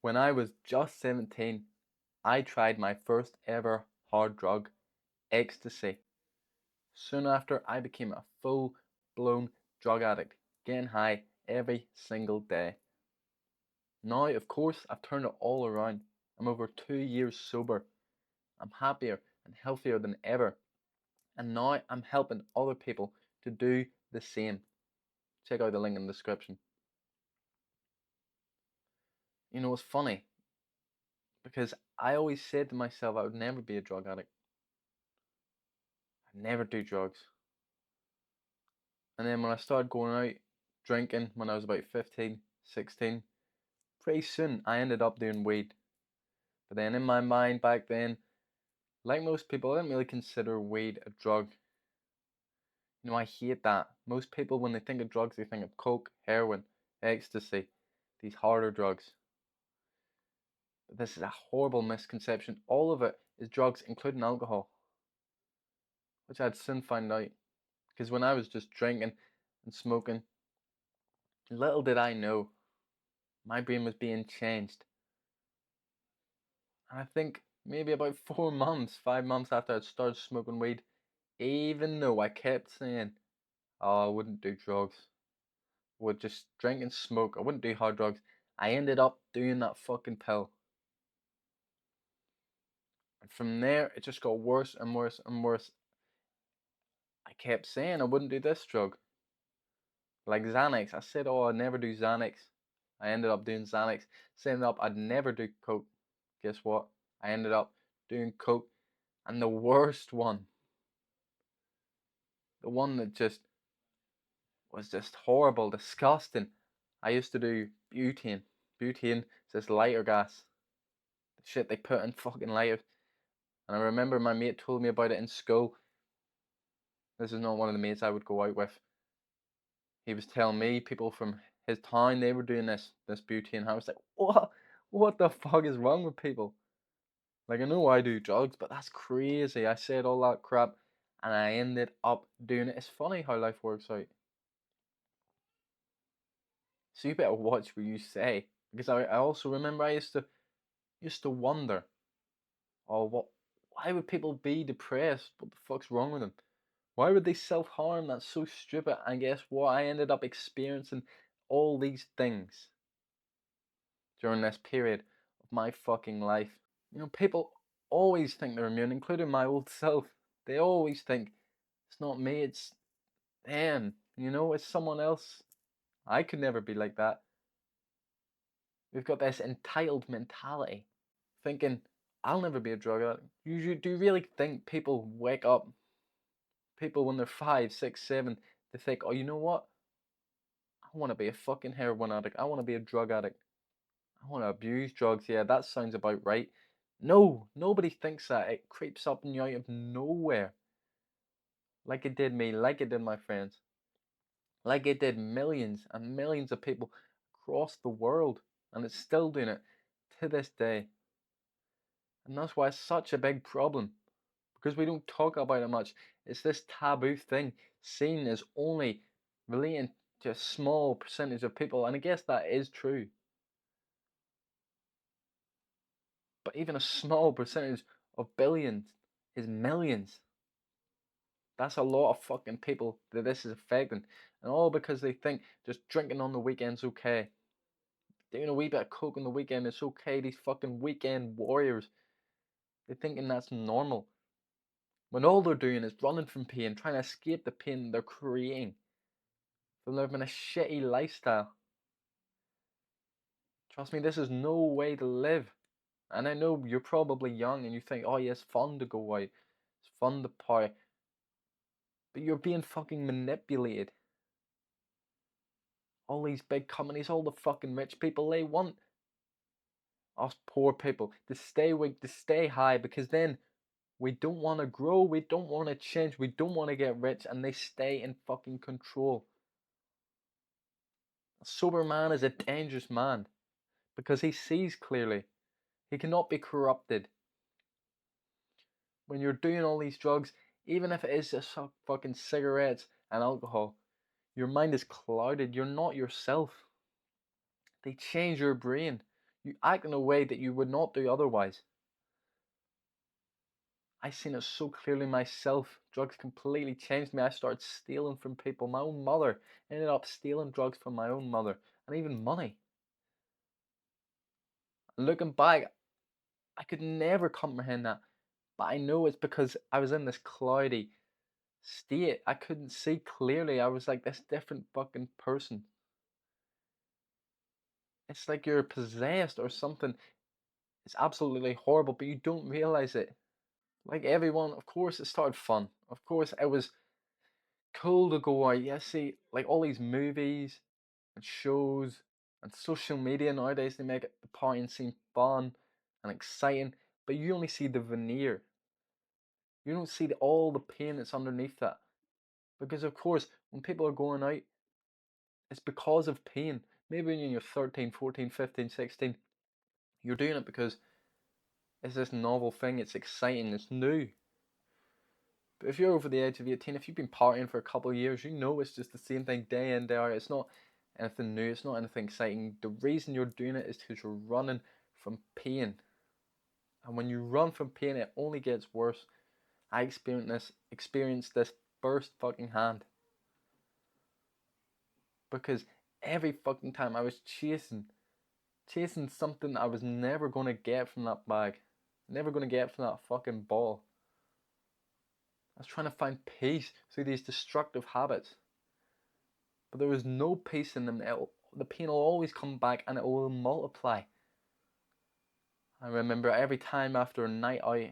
When I was just 17, I tried my first ever hard drug, ecstasy. Soon after, I became a full blown drug addict, getting high every single day. Now, of course, I've turned it all around. I'm over 2 years sober. I'm happier and healthier than ever. And now I'm helping other people to do the same. Check out the link in the description. You know, it's funny because I always said to myself I would never be a drug addict. I'd never do drugs. And then when I started going out drinking when I was about 15, 16, pretty soon I ended up doing weed. But then in my mind back then, like most people, I didn't really consider weed a drug. You know, I hate that. Most people, when they think of drugs, they think of coke, heroin, ecstasy, these harder drugs. But this is a horrible misconception. All of it is drugs, including alcohol, which I'd soon find out. Because when I was just drinking and smoking, little did I know my brain was being changed. And I think maybe about 4 months, 5 months after I'd started smoking weed, even though I kept saying, oh, I wouldn't do drugs, would just drink and smoke, I wouldn't do hard drugs, I ended up doing that fucking pill. And from there, it just got worse and worse and worse. I kept saying I wouldn't do this drug. Like Xanax, I said, oh, I'd never do Xanax. I ended up doing Xanax. Saying up, I'd never do coke. Guess what? I ended up doing coke. And the worst one, the one that just was just horrible, disgusting. I used to do butane. Butane is this lighter gas. The shit they put in fucking lighters. And I remember my mate told me about it in school. This is not one of the mates I would go out with. He was telling me people from his town they were doing this butane. I was like, what the fuck is wrong with people? Like I know I do drugs, but that's crazy. I said all that crap and I ended up doing it. It's funny how life works out. So you better watch what you say. Because I also remember I used to wonder, oh why would people be depressed? What the fuck's wrong with them? Why would they self-harm? That's so stupid. And guess what? I ended up experiencing all these things during this period of my fucking life. You know, people always think they're immune, including my old self. They always think it's not me, it's them. You know, it's someone else. I could never be like that. We've got this entitled mentality, thinking I'll never be a drug addict. Do you really think people wake up, people when they're 5, 6, 7, they think, oh, you know what? I want to be a fucking heroin addict. I want to be a drug addict. I want to abuse drugs. Yeah, that sounds about right. No, nobody thinks that. It creeps up on you out of nowhere. Like it did me, like it did my friends, like it did millions and millions of people across the world. And it's still doing it to this day. And that's why it's such a big problem. Because we don't talk about it much. It's this taboo thing seen as only relating to a small percentage of people. And I guess that is true. But even a small percentage of billions is millions. That's a lot of fucking people that this is affecting. And all because they think just drinking on the weekend's okay. Doing a wee bit of coke on the weekend is okay. These fucking weekend warriors. They're thinking that's normal. When all they're doing is running from pain, trying to escape the pain they're creating. From living a shitty lifestyle. Trust me, this is no way to live. And I know you're probably young and you think, oh yeah, it's fun to go out. It's fun to party. But you're being fucking manipulated. All these big companies, all the fucking rich people, they want us poor people to stay weak, to stay high, because then we don't want to grow, we don't want to change, we don't want to get rich, and they stay in fucking control. A sober man is a dangerous man because he sees clearly. He cannot be corrupted. When you're doing all these drugs, even if it is just fucking cigarettes and alcohol, your mind is clouded. You're not yourself. They change your brain. You act in a way that you would not do otherwise. I seen it so clearly myself. Drugs completely changed me. I started stealing from people. My own mother ended up stealing drugs from my own mother, and even money. And looking back, I could never comprehend that. But I know it's because I was in this cloudy state. I couldn't see clearly. I was like this different fucking person. It's like you're possessed or something. It's absolutely horrible, but you don't realize it. Like everyone, of course, it started fun. Of course, it was cool to go out. Yeah, see, like all these movies and shows and social media nowadays, they make it the partying seem fun and exciting, but you only see the veneer. You don't see all the pain that's underneath that. Because, of course, when people are going out, it's because of pain. Maybe when you're 13, 14, 15, 16, you're doing it because it's this novel thing, it's exciting, it's new. But if you're over the age of 18, if you've been partying for a couple of years, you know it's just the same thing day in, day out. It's not anything new, it's not anything exciting. The reason you're doing it is because you're running from pain. And when you run from pain, it only gets worse. I experienced this first fucking hand. Because every fucking time I was chasing something I was never gonna get from that bag. Never gonna get from that fucking ball. I was trying to find peace through these destructive habits. But there was no peace in them. The pain will always come back and it will multiply. I remember every time after a night out,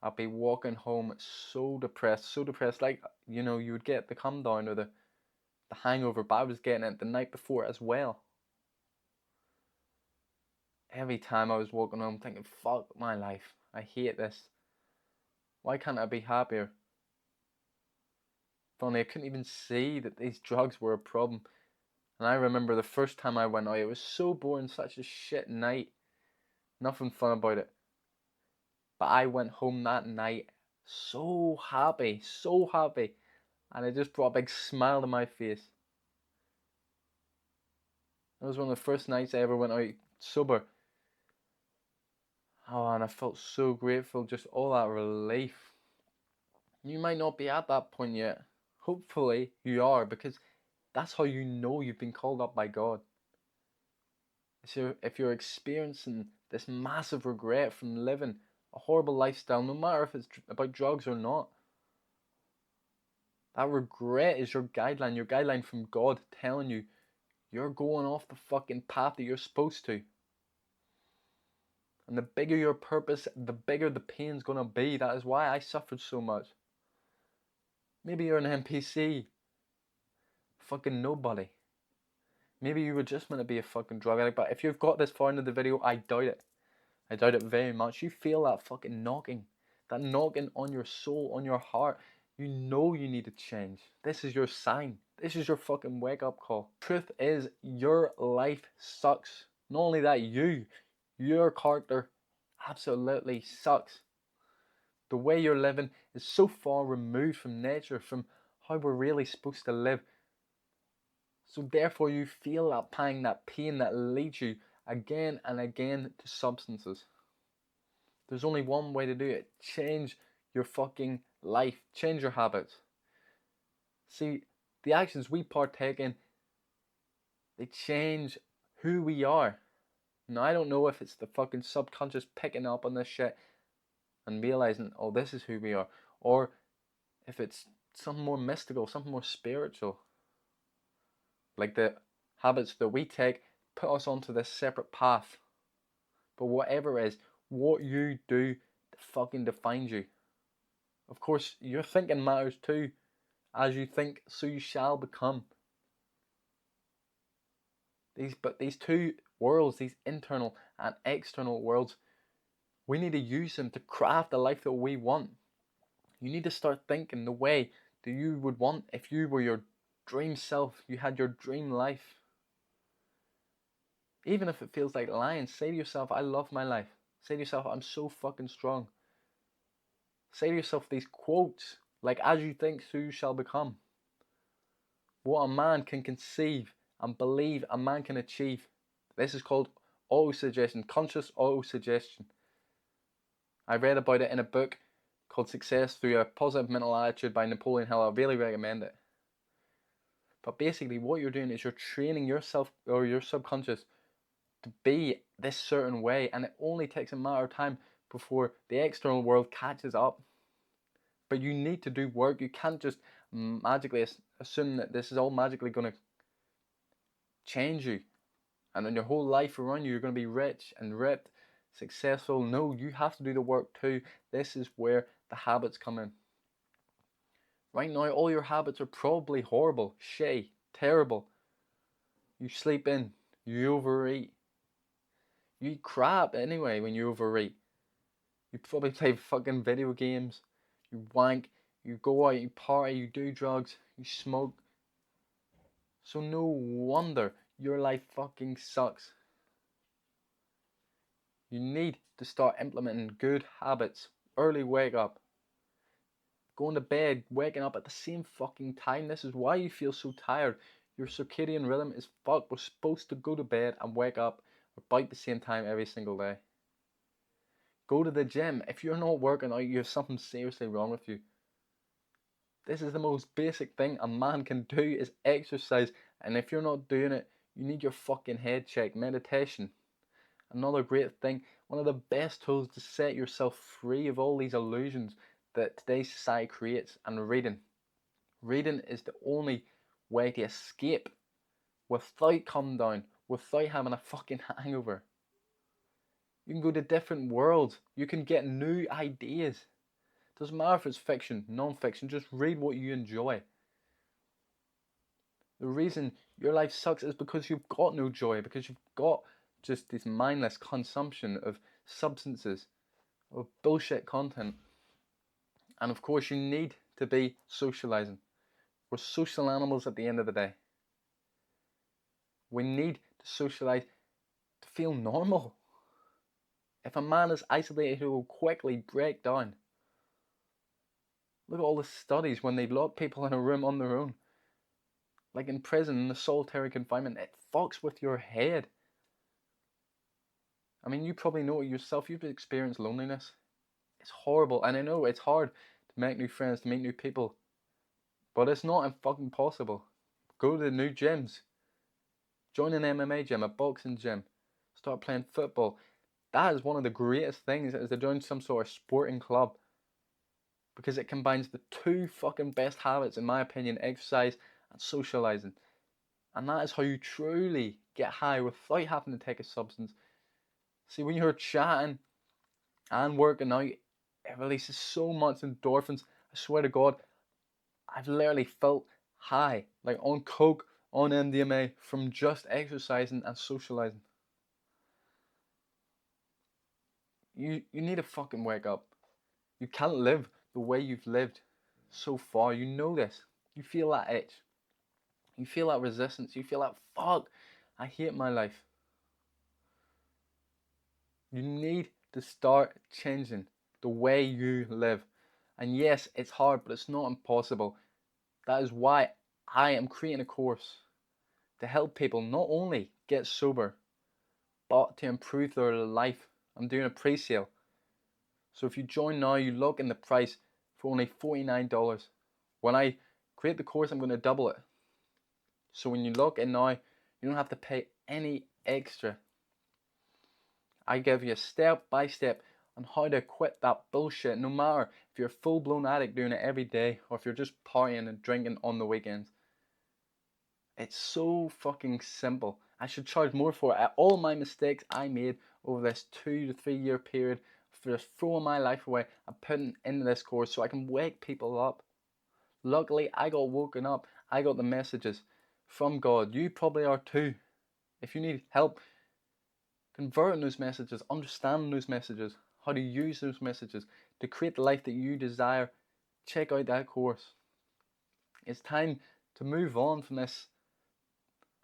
I'd be walking home so depressed. Like, you would get the come down or the hangover, but I was getting it the night before as well. Every time I was walking home thinking, fuck my life. I hate this. Why can't I be happier? Funny, I couldn't even see that these drugs were a problem. And I remember the first time I went out, it was so boring, such a shit night. Nothing fun about it. But I went home that night so happy, so happy. And it just brought a big smile to my face. It was one of the first nights I ever went out sober. Oh, and I felt so grateful, just all that relief. You might not be at that point yet. Hopefully you are, because that's how you know you've been called up by God. So if you're experiencing this massive regret from living a horrible lifestyle, no matter if it's about drugs or not, that regret is your guideline from God telling you you're going off the fucking path that you're supposed to. And the bigger your purpose, the bigger the pain's gonna be. That is why I suffered so much. Maybe you're an NPC, fucking nobody. Maybe you were just meant to be a fucking drug addict, but if you've got this far into the video, I doubt it. I doubt it very much. You feel that fucking knocking. That knocking on your soul, on your heart. You know you need to change. This is your sign. This is your fucking wake up call. Truth is, your life sucks. Not only that, your character absolutely sucks. The way you're living is so far removed from nature, from how we're really supposed to live. So therefore you feel that pang, that pain that leads you again and again to substances. There's only one way to do it. Change your fucking life. Change your habits. See, the actions we partake in, they change who we are. Now, I don't know if it's the fucking subconscious picking up on this shit and realizing, oh, this is who we are. Or if it's something more mystical, something more spiritual. Like the habits that we take put us onto this separate path. But whatever it is, what you do fucking defines you. Of course, your thinking matters too. As you think, so you shall become. These two worlds, these internal and external worlds, we need to use them to craft the life that we want. You need to start thinking the way that you would want if you were your dream self, you had your dream life. Even if it feels like lying, say to yourself, I love my life. Say to yourself, I'm so fucking strong. Say to yourself these quotes, like, as you think, so you shall become. What a man can conceive and believe, a man can achieve. This is called Auto-suggestion, conscious auto-suggestion. I read about it in a book called Success Through a Positive Mental Attitude by Napoleon Hill. I really recommend it. But basically what you're doing is you're training yourself or your subconscious to be this certain way, and it only takes a matter of time before the external world catches up. But you need to do work. You can't just magically assume that this is all magically going to change you and in your whole life around you you're going to be rich and ripped, successful. No, you have to do the work too. This is where the habits come in. Right now all your habits are probably horrible, shitty, terrible. You sleep in, you overeat, you eat crap anyway when you overeat. You probably play fucking video games, you wank, you go out, you party, you do drugs, you smoke. So no wonder your life fucking sucks. You need to start implementing good habits. Early wake up, going to bed, waking up at the same fucking time. This is why you feel so tired. Your circadian rhythm is fucked. We're supposed to go to bed and wake up about the same time every single day. Go to the gym. If you're not working out, you have something seriously wrong with you. This is the most basic thing a man can do is exercise. And if you're not doing it, you need your fucking head checked. Meditation. Another great thing. One of the best tools to set yourself free of all these illusions that today's society creates. And reading. Reading is the only way to escape without coming down, without having a fucking hangover. You can go to different worlds. You can get new ideas. Doesn't matter if it's fiction, non-fiction, just read what you enjoy. The reason your life sucks is because you've got no joy, because you've got just this mindless consumption of substances, of bullshit content. And of course you need to be socializing. We're social animals at the end of the day. We need to socialize to feel normal. If a man is isolated, he will quickly break down. Look at all the studies when they lock people in a room on their own. Like in prison, in the solitary confinement, it fucks with your head. I mean, you probably know it yourself. You've experienced loneliness. It's horrible. And I know it's hard to make new friends, to meet new people. But it's not fucking impossible. Go to the new gyms. Join an MMA gym, a boxing gym. Start playing football. That is one of the greatest things, is to join some sort of sporting club. Because it combines the two fucking best habits, in my opinion, exercise and socializing. And that is how you truly get high without having to take a substance. See, when you're chatting and working out, it releases so much endorphins. I swear to God, I've literally felt high, like on coke, on MDMA, from just exercising and socializing. You need to fucking wake up. You can't live the way you've lived so far. You know this. You feel that itch. You feel that resistance. You feel that, fuck, I hate my life. You need to start changing the way you live. And yes, it's hard, but it's not impossible. That is why I am creating a course to help people not only get sober, but to improve their life. I'm doing a pre-sale. So if you join now, you lock in the price for only $49. When I create the course, I'm going to double it. So when you log in now, you don't have to pay any extra. I give you a step by step on how to quit that bullshit, no matter if you're a full-blown addict doing it every day or if you're just partying and drinking on the weekends. It's so fucking simple. I should charge more for it. All my mistakes I made over this 2 to 3 year period for just throwing my life away and putting into this course so I can wake people up. Luckily, I got woken up. I got the messages from God. You probably are too. If you need help converting those messages, understanding those messages, how to use those messages to create the life that you desire, check out that course. It's time to move on from this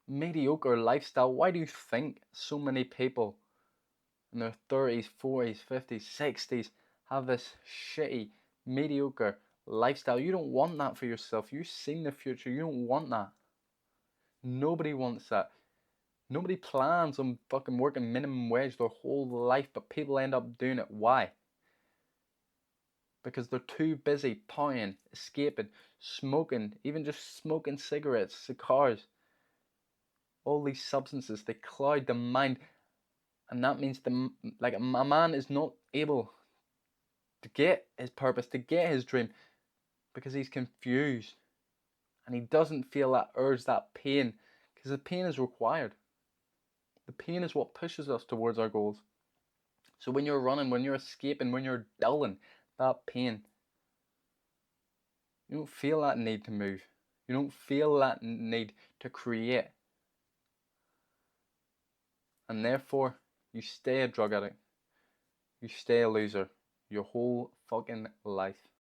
mediocre lifestyle. Why do you think so many people in their 30s, 40s, 50s, 60s have this shitty, mediocre lifestyle? You don't want that for yourself. You've seen the future. You don't want that. Nobody wants that. Nobody plans on fucking working minimum wage their whole life, but people end up doing it. Why? Because they're too busy partying, escaping, smoking, even just smoking cigarettes, cigars. All these substances, they cloud the mind, and that means like a man is not able to get his purpose, to get his dream, because he's confused, and he doesn't feel that urge, that pain, because the pain is required. The pain is what pushes us towards our goals. So when you're running, when you're escaping, when you're dulling that pain, you don't feel that need to move. You don't feel that need to create. And therefore, you stay a drug addict. You stay a loser your whole fucking life.